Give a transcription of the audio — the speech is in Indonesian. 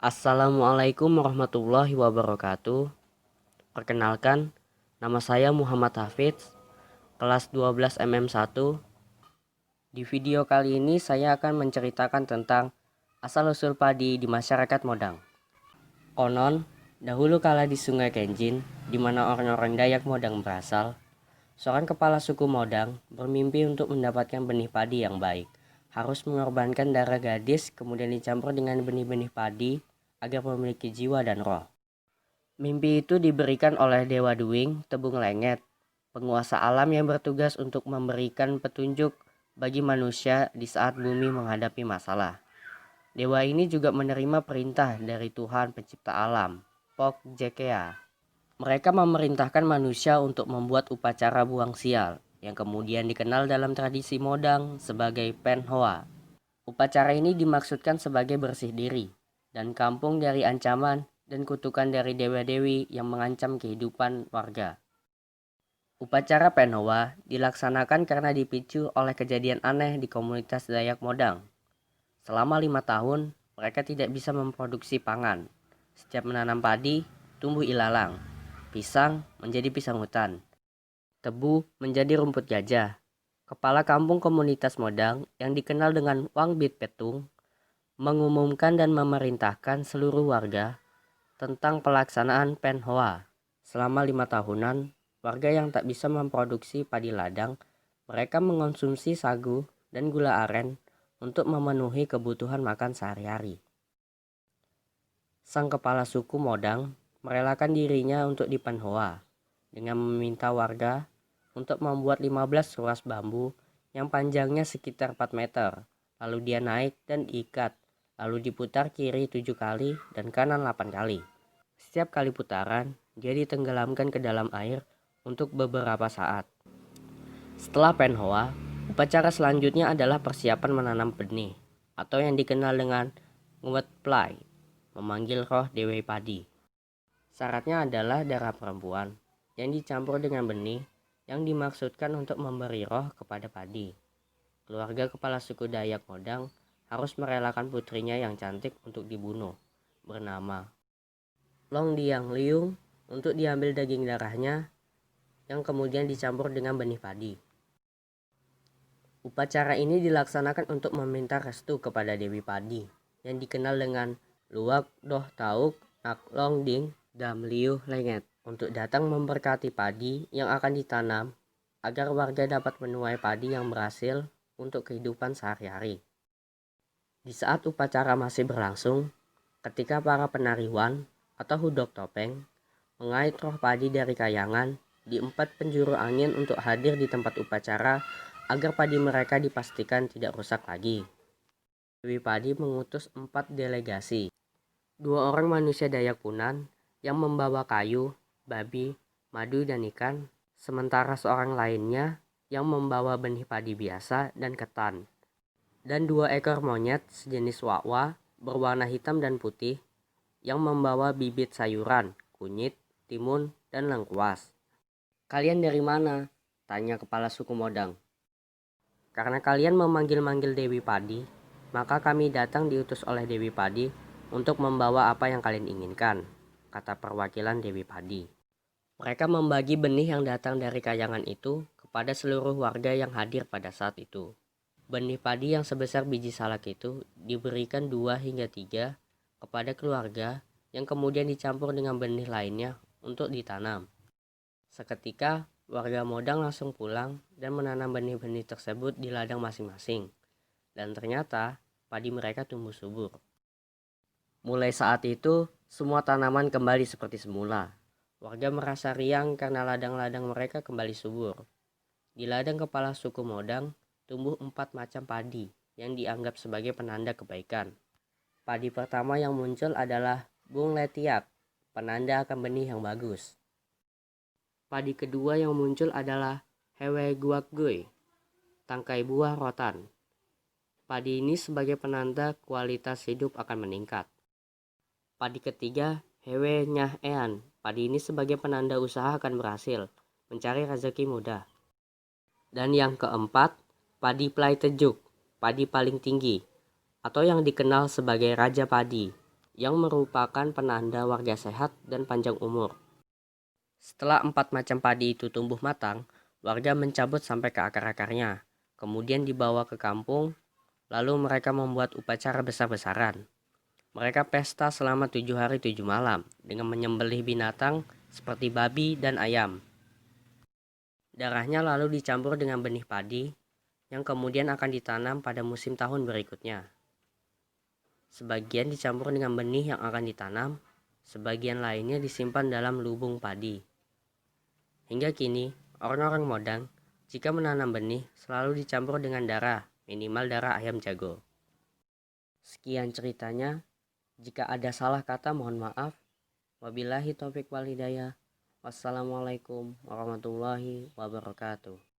Assalamualaikum warahmatullahi wabarakatuh. Perkenalkan, nama saya Muhammad Hafidz, kelas 12 MM1. Di video kali ini saya akan menceritakan tentang asal-usul padi di masyarakat Modang. Konon, dahulu kala di Sungai Kenjin, di mana orang-orang Dayak Modang berasal, seorang kepala suku Modang bermimpi untuk mendapatkan benih padi yang baik. Harus mengorbankan darah gadis kemudian dicampur dengan benih-benih padi agar memiliki jiwa dan roh. Mimpi itu diberikan oleh Dewa Duing Tebung Lenget, penguasa alam yang bertugas untuk memberikan petunjuk bagi manusia di saat bumi menghadapi masalah. Dewa ini juga menerima perintah dari Tuhan pencipta alam, Pok Jekea. Mereka memerintahkan manusia untuk membuat upacara buang sial, yang kemudian dikenal dalam tradisi Modang sebagai Penhoa. Upacara ini dimaksudkan sebagai bersih diri dan kampung dari ancaman dan kutukan dari dewa-dewi yang mengancam kehidupan warga. Upacara Penhoa dilaksanakan karena dipicu oleh kejadian aneh di komunitas Dayak Modang. Selama 5 tahun, mereka tidak bisa memproduksi pangan. Setiap menanam padi, tumbuh ilalang. Pisang menjadi pisang hutan. Tebu menjadi rumput gajah. Kepala kampung komunitas Modang yang dikenal dengan Wang Bit Petung mengumumkan dan memerintahkan seluruh warga tentang pelaksanaan Penhoa. Selama 5 tahunan, warga yang tak bisa memproduksi padi ladang, mereka mengonsumsi sagu dan gula aren untuk memenuhi kebutuhan makan sehari-hari. Sang kepala suku Modang merelakan dirinya untuk di Penhoa dengan meminta warga untuk membuat 15 ruas bambu yang panjangnya sekitar 4 meter. Lalu dia naik dan diikat, lalu diputar kiri 7 kali dan kanan 8 kali. Setiap kali putaran, dia ditenggelamkan ke dalam air untuk beberapa saat. Setelah Penhoa, upacara selanjutnya adalah persiapan menanam benih, atau yang dikenal dengan Nguwet Plai, memanggil roh Dewi Padi. Syaratnya adalah darah perempuan yang dicampur dengan benih yang dimaksudkan untuk memberi roh kepada padi. Keluarga kepala suku Dayak Modang harus merelakan putrinya yang cantik untuk dibunuh, bernama Long Diang Liung, untuk diambil daging darahnya yang kemudian dicampur dengan benih padi. Upacara ini dilaksanakan untuk meminta restu kepada Dewi Padi yang dikenal dengan Luak Doh Tauk Nak Long Ding Dam Liu Lenget untuk datang memberkati padi yang akan ditanam agar warga dapat menuai padi yang berhasil untuk kehidupan sehari-hari. Di saat upacara masih berlangsung, ketika para penariwan atau hudok topeng mengait roh padi dari kayangan di 4 penjuru angin untuk hadir di tempat upacara agar padi mereka dipastikan tidak rusak lagi. Dewi Padi mengutus 4 delegasi. 2 orang manusia Dayak Punan yang membawa kayu, babi, madu dan ikan, sementara seorang lainnya yang membawa benih padi biasa dan ketan. Dan 2 ekor monyet sejenis wakwa berwarna hitam dan putih yang membawa bibit sayuran, kunyit, timun, dan lengkuas. "Kalian dari mana?" tanya kepala suku Modang. "Karena kalian memanggil-manggil Dewi Padi, maka kami datang diutus oleh Dewi Padi untuk membawa apa yang kalian inginkan," kata perwakilan Dewi Padi. Mereka membagi benih yang datang dari kayangan itu kepada seluruh warga yang hadir pada saat itu. Benih padi yang sebesar biji salak itu diberikan 2 hingga 3 kepada keluarga yang kemudian dicampur dengan benih lainnya untuk ditanam. Seketika, warga Modang langsung pulang dan menanam benih-benih tersebut di ladang masing-masing. Dan ternyata, padi mereka tumbuh subur. Mulai saat itu, semua tanaman kembali seperti semula. Warga merasa riang karena ladang-ladang mereka kembali subur. Di ladang kepala suku Modang, tumbuh 4 macam padi yang dianggap sebagai penanda kebaikan. Padi pertama yang muncul adalah Bung Letiak, penanda akan benih yang bagus. Padi kedua yang muncul adalah Hewe Guak Gui, tangkai buah rotan. Padi ini sebagai penanda kualitas hidup akan meningkat. Padi ketiga Hewe Nyah Ean, padi ini sebagai penanda usaha akan berhasil, mencari rezeki mudah. Dan yang keempat, padi Plai Tejuk, padi paling tinggi, atau yang dikenal sebagai Raja Padi. yang merupakan penanda warga sehat dan panjang umur. Setelah 4 macam padi itu tumbuh matang, warga mencabut sampai ke akar-akarnya, kemudian dibawa ke kampung, lalu mereka membuat upacara besar-besaran. Mereka pesta selama 7 hari 7 malam dengan menyembelih binatang seperti babi dan ayam. Darahnya lalu dicampur dengan benih padi yang kemudian akan ditanam pada musim tahun berikutnya. Sebagian dicampur dengan benih yang akan ditanam, sebagian lainnya disimpan dalam lubung padi. Hingga kini, orang-orang Modang jika menanam benih selalu dicampur dengan darah, minimal darah ayam jago. Sekian ceritanya. Jika ada salah kata mohon maaf. Wabillahi taufik wal hidayah. Wassalamualaikum warahmatullahi wabarakatuh.